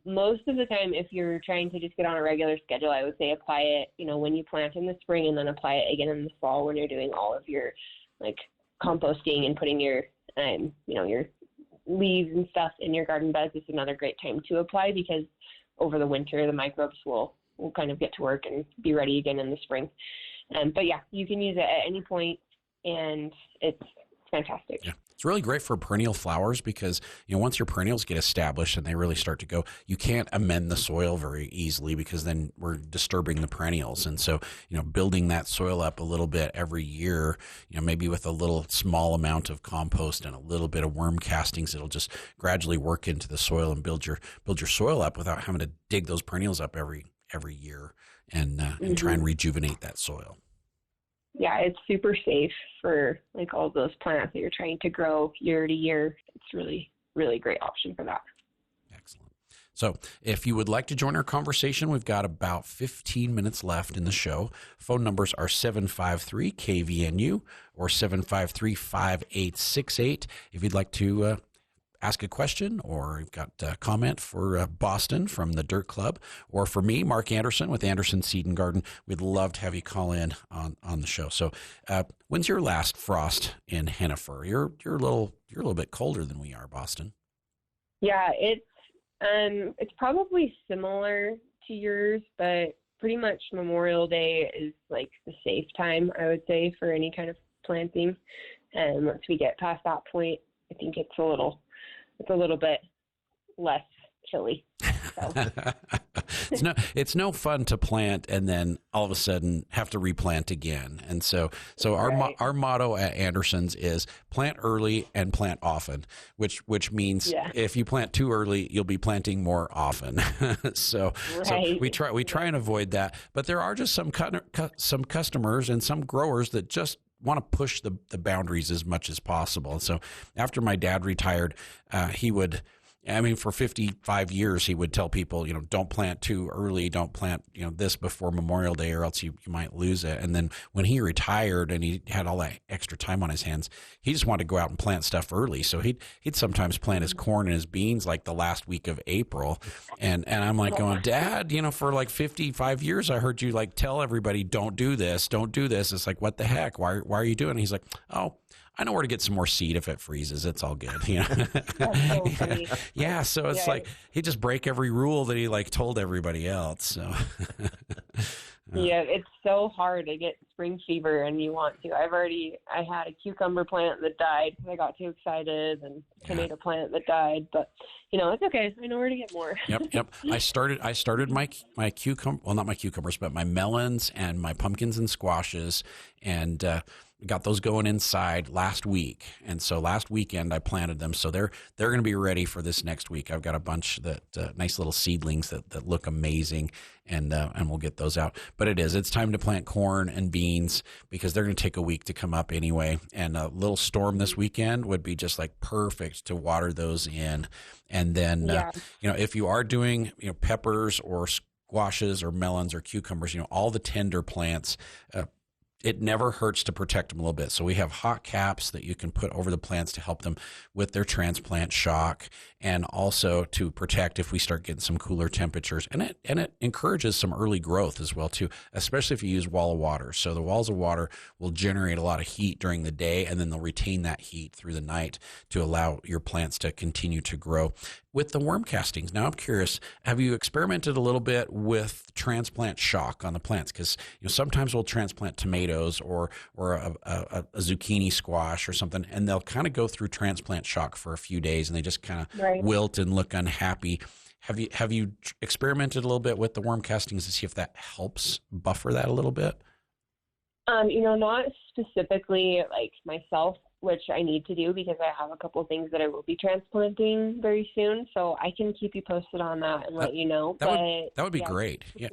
most of the time, if you're trying to just get on a regular schedule, I would say apply it, when you plant in the spring, and then apply it again in the fall when you're doing all of your composting and putting your, your leaves and stuff in your garden beds. It's another great time to apply because over the winter, the microbes will kind of get to work and be ready again in the spring. But yeah, you can use it at any point, and it's fantastic. Yeah. It's really great for perennial flowers because, once your perennials get established and they really start to go, you can't amend the soil very easily because then we're disturbing the perennials. And so, building that soil up a little bit every year, maybe with a little small amount of compost and a little bit of worm castings, it'll just gradually work into the soil and build your soil up without having to dig those perennials up every year and try and rejuvenate that soil. Yeah, it's super safe for all those plants that you're trying to grow year to year. It's really, really great option for that. Excellent. So if you would like to join our conversation, we've got about 15 minutes left in the show. Phone numbers are 753-KVNU or 753-5868. If you'd like to ask a question, or you've got a comment for Boston from the Dirt Club, or for me, Mark Anderson with Anderson Seed and Garden, we'd love to have you call in on the show. So when's your last frost in Hennifer? You're a little bit colder than we are, Boston. Yeah, it's probably similar to yours, but pretty much Memorial Day is like the safe time, I would say, for any kind of planting. And once we get past that point, I think it's a little bit less chilly. So. It's no fun to plant and then all of a sudden have to replant again. And so our motto at Anderson's is plant early and plant often, which means if you plant too early, you'll be planting more often. So we try and avoid that. But there are just some customers and some growers that just want to push the boundaries as much as possible. And so after my dad retired, for 55 years, he would tell people, don't plant too early, don't plant, this before Memorial Day or else you might lose it. And then when he retired and he had all that extra time on his hands, he just wanted to go out and plant stuff early. So he'd sometimes plant his corn and his beans like the last week of April. And I'm like going, Dad, for like 55 years, I heard you like tell everybody, don't do this. It's like, what the heck? Why are you doing it? And he's like, oh, I know where to get some more seed if it freezes. It's all good. That's so funny. Yeah. So it's like he just break every rule that he like told everybody else. So yeah, it's so hard to get spring fever and you want to. I had a cucumber plant that died because I got too excited, and tomato plant that died, but it's okay. I know where to get more. Yep. I started my cucumber, well, not my cucumbers, but my melons and my pumpkins and squashes, and got those going inside last week. And so last weekend I planted them. So they're going to be ready for this next week. I've got a bunch that nice little seedlings that look amazing, and we'll get those out. But it's time to plant corn and beans because they're going to take a week to come up anyway. And a little storm this weekend would be just like perfect to water those in. And then, if you are doing, peppers or squashes or melons or cucumbers, all the tender plants, it never hurts to protect them a little bit. So we have hot caps that you can put over the plants to help them with their transplant shock, and also to protect if we start getting some cooler temperatures. And it encourages some early growth as well too, especially if you use wall of water. So the walls of water will generate a lot of heat during the day, and then they'll retain that heat through the night to allow your plants to continue to grow. With the worm castings, now I'm curious, have you experimented a little bit with transplant shock on the plants? Because sometimes we'll transplant tomatoes or a zucchini squash or something, and they'll kind of go through transplant shock for a few days, and they just kind of wilt and look unhappy. Have you experimented a little bit with the worm castings to see if that helps buffer that a little bit? Not specifically like myself, which I need to do because I have a couple of things that I will be transplanting very soon. So I can keep you posted on that and let you know. That would be great. Yeah.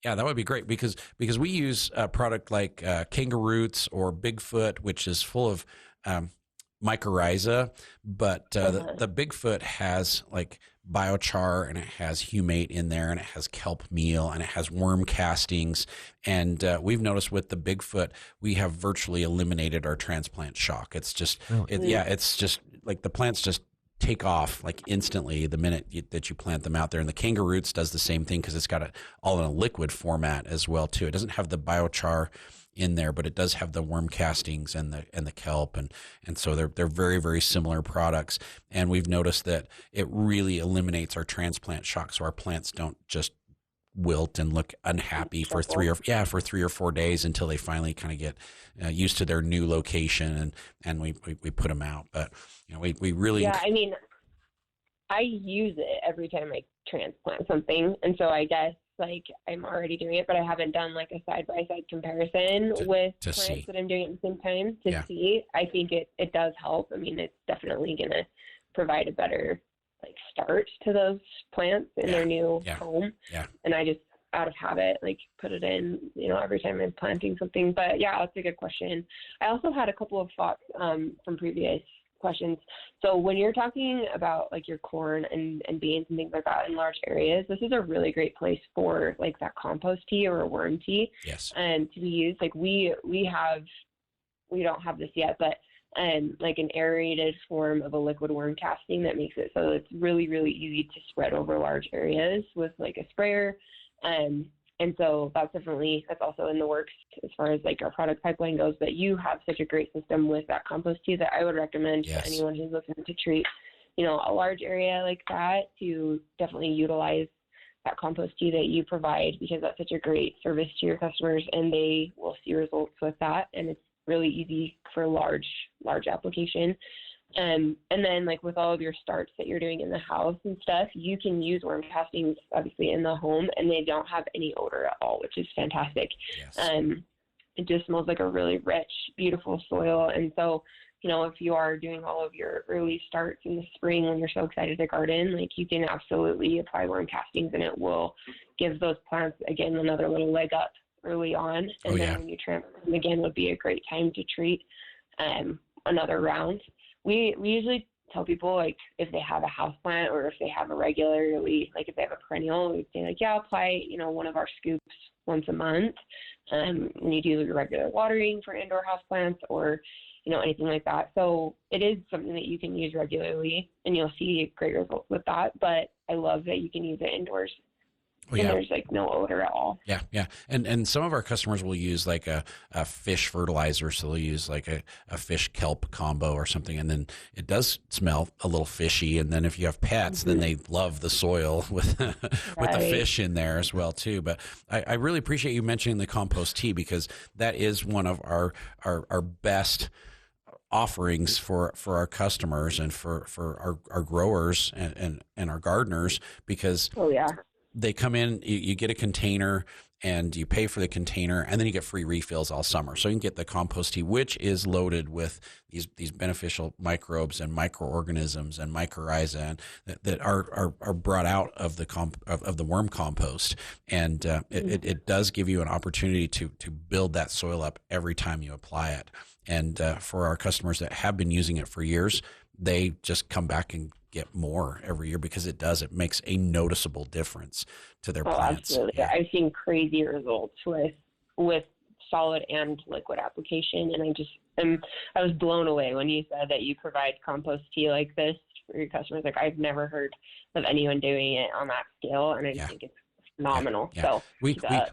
Yeah, that would be great because we use a product like Kangaroots or Bigfoot, which is full of mycorrhiza, but the Bigfoot has like biochar, and it has humate in there, and it has kelp meal, and it has worm castings. And we've noticed with the Bigfoot, we have virtually eliminated our transplant shock. It's just, it's just like the plants just take off like instantly the minute that you plant them out there. And the Kangaroots does the same thing because it's got it all in a liquid format as well too. It doesn't have the biochar in there, but it does have the worm castings and the kelp, and so they're very, very similar products. And we've noticed that it really eliminates our transplant shock, so our plants don't just wilt and look unhappy for 3 or 4 days until they finally kind of get used to their new location, and we put them out. But we really I use it every time I transplant something, and so I guess like I'm already doing it, but I haven't done like a side-by-side comparison with plants that I'm doing at the same time to see. I think it does help. I mean, it's definitely going to provide a better like start to those plants in their new home. Yeah. And I just out of habit, like put it in, every time I'm planting something. But yeah, that's a good question. I also had a couple of thoughts from previous questions. So when you're talking about like your corn and beans and things like that in large areas, this is a really great place for like that compost tea or a worm tea. Yes. And to be used. Like we don't have this yet, but like an aerated form of a liquid worm casting that makes it so it's really, really easy to spread over large areas with like a sprayer. And so that's also in the works as far as like our product pipeline goes. But you have such a great system with that compost tea that I would recommend to anyone who's looking to treat, a large area like that, to definitely utilize that compost tea that you provide, because that's such a great service to your customers and they will see results with that. And it's really easy for large application. And then like with all of your starts that you're doing in the house and stuff, you can use worm castings obviously in the home and they don't have any odor at all, which is fantastic. It just smells like a really rich, beautiful soil. And so, if you are doing all of your early starts in the spring when you're so excited to garden, like you can absolutely apply worm castings and it will give those plants, again, another little leg up early on. And then when you transplant them again would be a great time to treat another round. We usually tell people, like, if they have a house plant or if they have a regularly, like if they have a perennial, we say like, apply, one of our scoops once a month when you do your regular watering for indoor house plants or, anything like that. So it is something that you can use regularly and you'll see great results with that. But I love that you can use it indoors. And there's like no odor at all. Yeah, yeah. And some of our customers will use like a fish fertilizer. So they'll use like a fish kelp combo or something. And then it does smell a little fishy. And then if you have pets, then they love the soil with with the fish in there as well too. But I really appreciate you mentioning the compost tea, because that is one of our best offerings for our customers and for our growers and our gardeners, because they come in, you get a container and you pay for the container, and then you get free refills all summer. So you can get the compost tea, which is loaded with these beneficial microbes and microorganisms and mycorrhiza that are brought out of the worm compost. And it does give you an opportunity to build that soil up every time you apply it. And for our customers that have been using it for years, they just come back and get more every year, because it makes a noticeable difference to their plants. Absolutely. Yeah. I've seen crazy results with solid and liquid application. And I was blown away when you said that you provide compost tea like this for your customers. Like, I've never heard of anyone doing it on that scale. And I think it's phenomenal. Yeah. So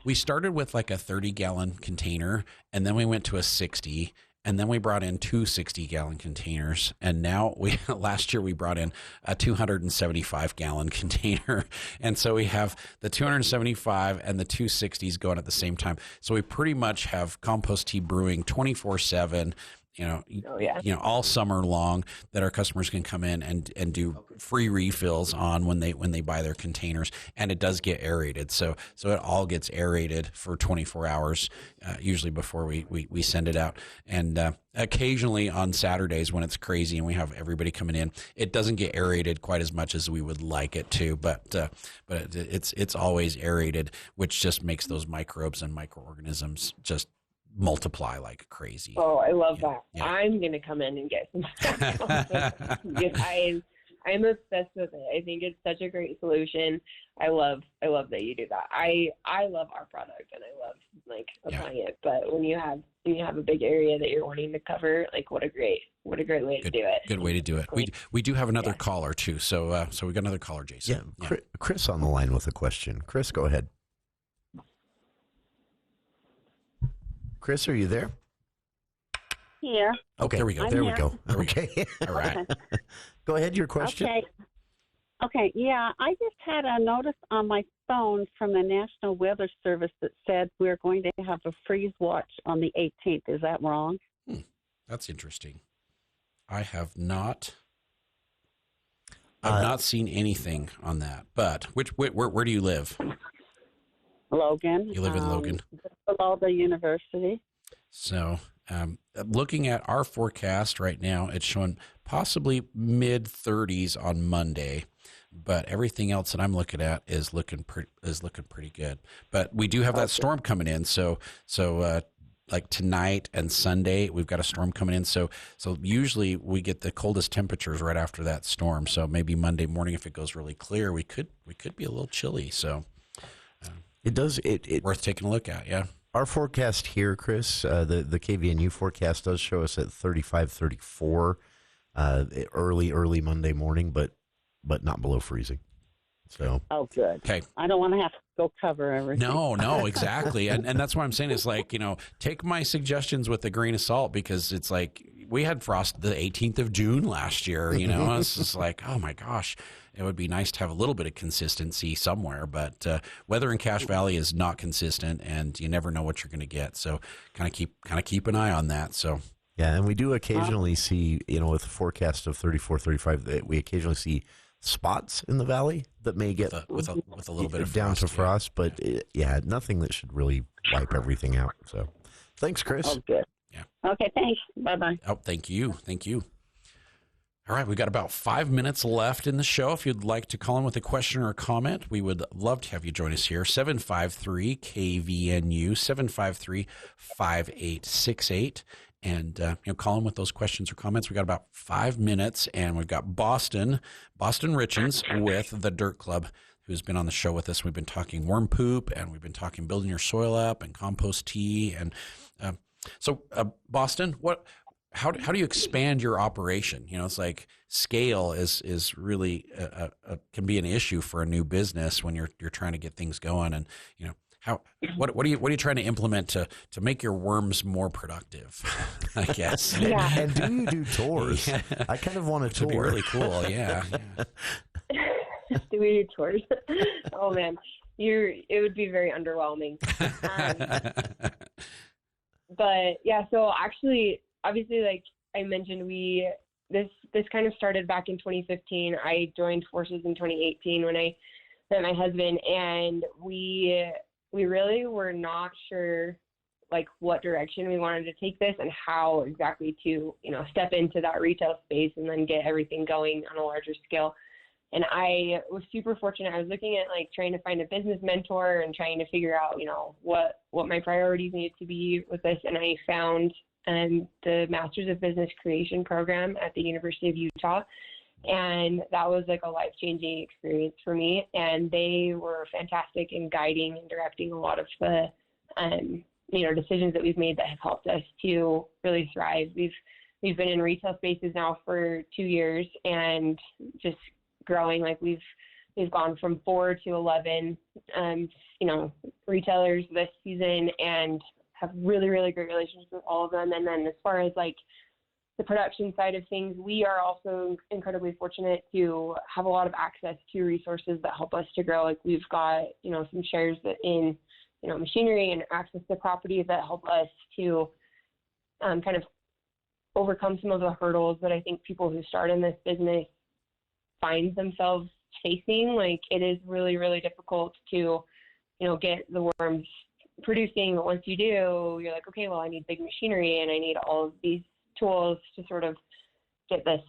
we started with like a 30-gallon container, and then we went to a 60. And then we brought in 2 60-gallon containers. And now last year we brought in a 275-gallon container. And so we have the 275 and the 260s going at the same time. So we pretty much have compost tea brewing 24/7, all summer long, that our customers can come in and do free refills on when they buy their containers. And it does get aerated. So it all gets aerated for 24 hours, usually before we send it out. And occasionally on Saturdays when it's crazy and we have everybody coming in, it doesn't get aerated quite as much as we would like it to, but it's always aerated, which just makes those microbes and microorganisms just multiply crazy. Oh, I love that. Yeah. I'm going to come in and get some. I'm obsessed with it. I think it's such a great solution. I love that you do that. I love our product and I love applying it. But when you have a big area that you're wanting to cover, what a great way to do it. Good way to do it. We do have another caller too. So we got another caller, Jason. Yeah. Chris on the line with a question. Chris, go ahead. Chris, are you there? Here. Okay, there we go. We go. Okay. All right. Go ahead, your question. Okay. Yeah, I just had a notice on my phone from the National Weather Service that said we're going to have a freeze watch on the 18th. Is that wrong? That's interesting. I have not. I've not seen anything on that. But where do you live? Logan. You live in Logan? Below the university. So looking at our forecast right now, it's showing possibly mid-30s on Monday, but everything else that I'm looking at is looking pretty good. But we do have that storm coming in, so like tonight and Sunday, we've got a storm coming in. So usually we get the coldest temperatures right after that storm. So maybe Monday morning, if it goes really clear, we could be a little chilly. So it does worth taking a look at. Yeah. Our forecast here, Chris, the KVNU forecast does show us at 35, 34 early Monday morning, but not below freezing. So good. Okay. I don't want to have to go cover everything. No, exactly. and that's why I'm saying it's like, take my suggestions with a grain of salt, because it's like we had frost the 18th of June last year, It's just like, oh my gosh, it would be nice to have a little bit of consistency somewhere, but weather in Cache Valley is not consistent, and you never know what you're going to get. So kind of keep an eye on that. So yeah, and we do occasionally see, with a forecast of 34, 35, we occasionally see spots in the valley that may get with a little bit of down frost, to frost, but nothing that should really wipe everything out. So thanks, Chris. Oh, good. Yeah. Okay, thanks. Bye-bye. Oh, thank you. All right, we've got about 5 minutes left in the show. If you'd like to call in with a question or a comment, we would love to have you join us here. 753-KVNU, 753-5868. And, call in with those questions or comments. We got about 5 minutes, and we've got Boston Richins with the Dirt Club, who's been on the show with us. We've been talking worm poop, and we've been talking building your soil up and compost tea. And so, Boston, how do you expand your operation? It's like scale is really can be an issue for a new business when you're trying to get things going. And what are you trying to implement to make your worms more productive? I guess. Yeah. And do you do tours? Yeah. I kind of want a tour. It'd be really cool. Yeah. Do we do tours? Oh man, it would be very underwhelming. But yeah, so actually, obviously, like I mentioned, this kind of started back in 2015. I joined forces in 2018 when I met my husband, and we really were not sure like what direction we wanted to take this and how exactly to, step into that retail space and then get everything going on a larger scale. And I was super fortunate. I was looking at like trying to find a business mentor and trying to figure out, what my priorities needed to be with this. And I found the Masters of Business Creation program at the University of Utah. And that was like a life-changing experience for me. And they were fantastic in guiding and directing a lot of the, decisions that we've made that have helped us to really thrive. We've been in retail spaces now for 2 years and just growing. Like we've gone from 4 to 11, retailers this season, and have really, really great relationships with all of them. And then as far as like the production side of things, we are also incredibly fortunate to have a lot of access to resources that help us to grow. Like we've got, some shares in, machinery and access to property that help us to kind of overcome some of the hurdles that I think people who start in this business find themselves facing. Like it is really, really difficult to, get the worms producing. But once you do, you're like, okay, well, I need big machinery and I need all of these tools to sort of get this,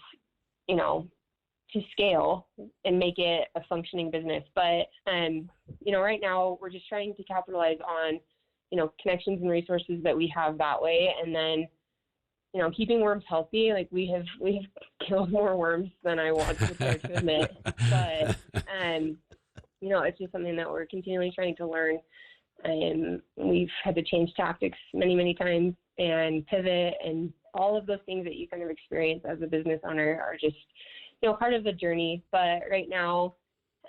to scale and make it a functioning business. But, right now we're just trying to capitalize on, connections and resources that we have that way. And then, keeping worms healthy. Like we have killed more worms than I want to admit, but, it's just something that we're continually trying to learn. And we've had to change tactics many, many times and pivot, and all of those things that you kind of experience as a business owner are just, part of the journey. But right now,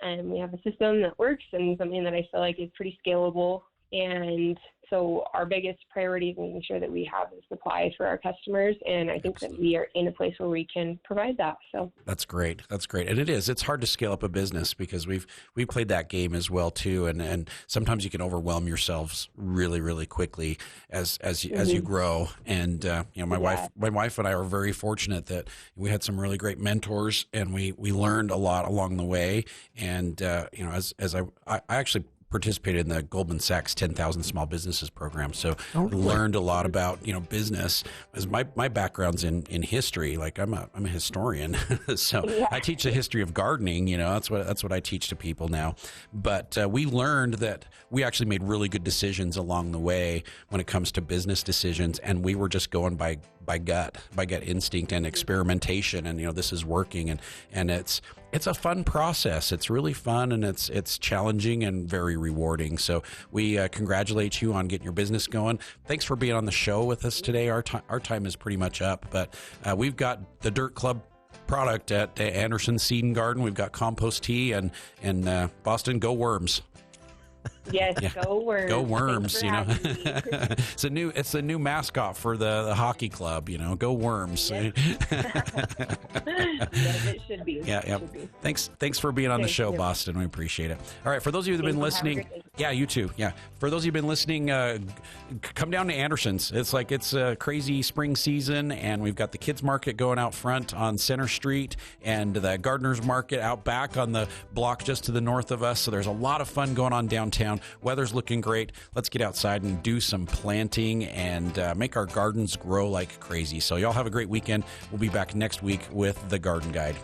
we have a system that works and something that I feel like is pretty scalable. And so our biggest priority is making sure that we have the supply for our customers. And I think that we are in a place where we can provide that. So that's great. And it's hard to scale up a business because we've played that game as well too. And sometimes you can overwhelm yourselves really, really quickly as you grow. And, my wife and I were very fortunate that we had some really great mentors, and we learned a lot along the way. And, as I actually participated in the Goldman Sachs 10,000 Small Businesses program. So learned a lot about, business. As my background's in history, like I'm a historian. So I teach the history of gardening, that's what I teach to people now. But we learned that we actually made really good decisions along the way when it comes to business decisions. And we were just going by by gut instinct and experimentation, and this is working, and it's a fun process. It's really fun, and it's challenging and very rewarding. So we congratulate you on getting your business going. Thanks for being on the show with us today. Our time is pretty much up, but we've got the Dirt Club product at Anderson Seed and Garden. We've got compost tea and Boston, go Worms. Yes, yeah. Go Worms. Go Worms, it's a new mascot for the hockey club, Go Worms. Yes. Yes, it should be. Yeah. Should be. Thanks for being on the show, Boston. We appreciate it. All right, for those of you that have been listening, you too. Yeah. For those of you who've been listening, come down to Anderson's. It's a crazy spring season, and we've got the kids market going out front on Center Street and the Gardeners Market out back on the block just to the north of us. So there's a lot of fun going on downtown. Weather's looking great. Let's get outside and do some planting and make our gardens grow like crazy. So y'all have a great weekend. We'll be back next week with the Garden Guide.